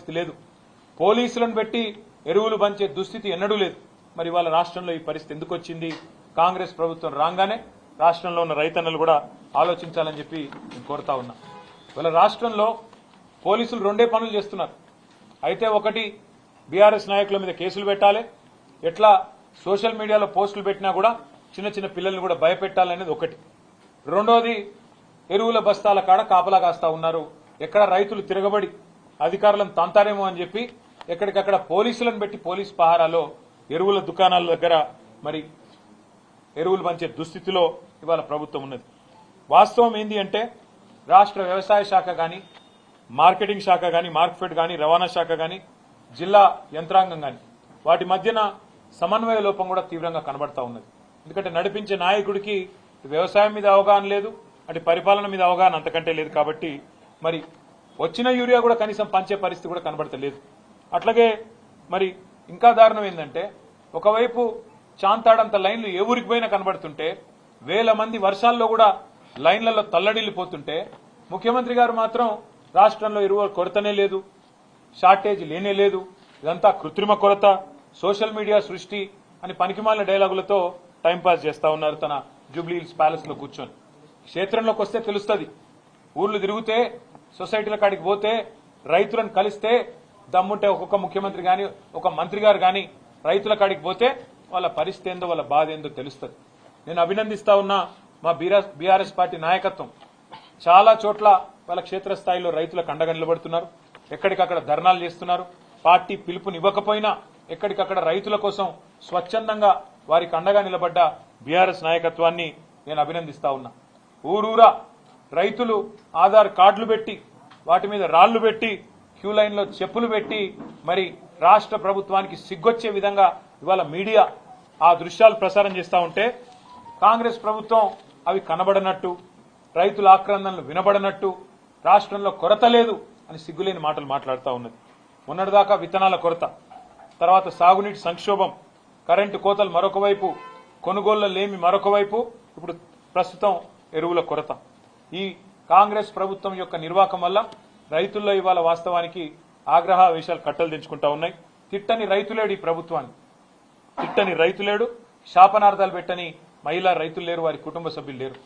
పరిస్థితి లేదు. పోలీసులను పెట్టి ఎరువులు పంచే దుస్థితి ఎన్నడూ లేదు. మరి వాళ్ళ రాష్ట్రంలో ఈ పరిస్థితి ఎందుకు వచ్చింది? కాంగ్రెస్ ప్రభుత్వం రాగానే రాష్ట్రంలో ఉన్న రైతన్నలు కూడా ఆలోచించాలని చెప్పి నేను కోరుతా ఉన్నా. వాళ్ళ రాష్ట్రంలో పోలీసులు రెండే పనులు చేస్తున్నారు. అయితే ఒకటి బీఆర్ఎస్ నాయకుల మీద కేసులు పెట్టాలి, ఎట్లా సోషల్ మీడియాలో పోస్టులు పెట్టినా కూడా చిన్న చిన్న పిల్లల్ని కూడా భయపెట్టాలనేది ఒకటి. రెండోది ఎరువుల బస్తాల కాడ కాపలా కాస్తా ఉన్నారు. ఎక్కడ రైతులు తిరగబడి అధికారులను తంతారేమో అని చెప్పి ఎక్కడికక్కడ పోలీసులను పెట్టి పోలీస్ పహారాలో ఎరువుల దుకాణాల దగ్గర మరి ఎరువులు పంచే దుస్థితిలో ఇవాళ ప్రభుత్వం ఉన్నది. వాస్తవం ఏంది అంటే రాష్ట్ర వ్యవసాయ శాఖ కానీ, మార్కెటింగ్ శాఖ కానీ, మార్కెట్ కానీ, రవాణా శాఖ కానీ, జిల్లా యంత్రాంగం కానీ వాటి మధ్యన సమన్వయ లోపం కూడా తీవ్రంగా కనబడతా ఉన్నది. ఎందుకంటే నడిపించే నాయకుడికి వ్యవసాయం మీద అవగాహన లేదు, అంటే పరిపాలన మీద అవగాహన అంతకంటే లేదు. కాబట్టి మరి వచ్చిన యూరియా కూడా కనీసం పంచే పరిస్థితి కూడా కనబడతలేదు. అట్లాగే మరి ఇంకా దారుణం ఏంటంటే ఒకవైపు చాంతాడంత లైన్లు ఏ ఊరికి పోయినా కనబడుతుంటే వేల మంది వర్షాల్లో కూడా లైన్లలో తల్లడిల్లిపోతుంటే ముఖ్యమంత్రి గారు మాత్రం రాష్ట్రంలో ఎరువుల కొరతనే లేదు, షార్టేజ్ లేనే లేదు, ఇదంతా కృత్రిమ కొరత, సోషల్ మీడియా సృష్టి అని పనికిమాలిన డైలాగులతో టైంపాస్ చేస్తా ఉన్నారు తన జూబ్లీ హిల్స్ ప్యాలెస్ లో కూర్చొని. క్షేత్రంలోకి వస్తే తెలుస్తుంది. ఊర్లు తిరిగితే, సొసైటీల కాడికి పోతే, రైతులను కలిస్తే దమ్ముంటే ఒక్కొక్క ముఖ్యమంత్రి గాని ఒక మంత్రి గారు గాని రైతుల కాడికి పోతే వాళ్ళ పరిస్థితి ఏందో, వాళ్ళ బాధ ఏందో తెలుస్తుంది. నేను అభినందిస్తా ఉన్నా మా బీఆర్ఎస్ పార్టీ నాయకత్వం. చాలా చోట్ల వాళ్ళ క్షేత్రస్థాయిలో రైతులకు అండగా నిలబడుతున్నారు, ఎక్కడికక్కడ ధర్నాలు చేస్తున్నారు. పార్టీ పిలుపునివ్వకపోయినా ఎక్కడికక్కడ రైతుల కోసం స్వచ్ఛందంగా వారికి అండగా నిలబడ్డ బీఆర్ఎస్ నాయకత్వాన్ని నేను అభినందిస్తా ఉన్నా. ఊరూరా రైతులు ఆధార్ కార్డులు పెట్టి వాటి మీద రాళ్లు పెట్టి క్యూ లైన్ లో చెప్పులు పెట్టి మరి రాష్ట్ర ప్రభుత్వానికి సిగ్గొచ్చే విధంగా ఇవాళ మీడియా ఆ దృశ్యాలు ప్రసారం చేస్తా ఉంటే కాంగ్రెస్ ప్రభుత్వం అవి కనబడనట్టు, రైతుల ఆక్రందనలు వినబడనట్టు, రాష్ట్రంలో కొరత లేదు అని సిగ్గులేని మాటలు మాట్లాడుతూ ఉన్నది. మొన్నటిదాకా విత్తనాల కొరత, తర్వాత సాగునీటి సంక్షోభం, కరెంటు కోతలు మరొక వైపు, కొనుగోళ్ల లేమి మరొక వైపు, ఇప్పుడు ప్రస్తుతం ఎరువుల కొరత. ఈ కాంగ్రెస్ ప్రభుత్వం యొక్క నిర్వాహకం వల్ల రైతుల్లో ఇవాళ వాస్తవానికి ఆగ్రహ విషయాలు కట్టలు తెంచుకుంటా ఉన్నాయి. తిట్టని రైతులేడు ఈ ప్రభుత్వాన్ని, తిట్టని రైతులేడు, శాపనార్థాలు పెట్టని మహిళా రైతులు లేరు, వారి కుటుంబ సభ్యులు లేరు.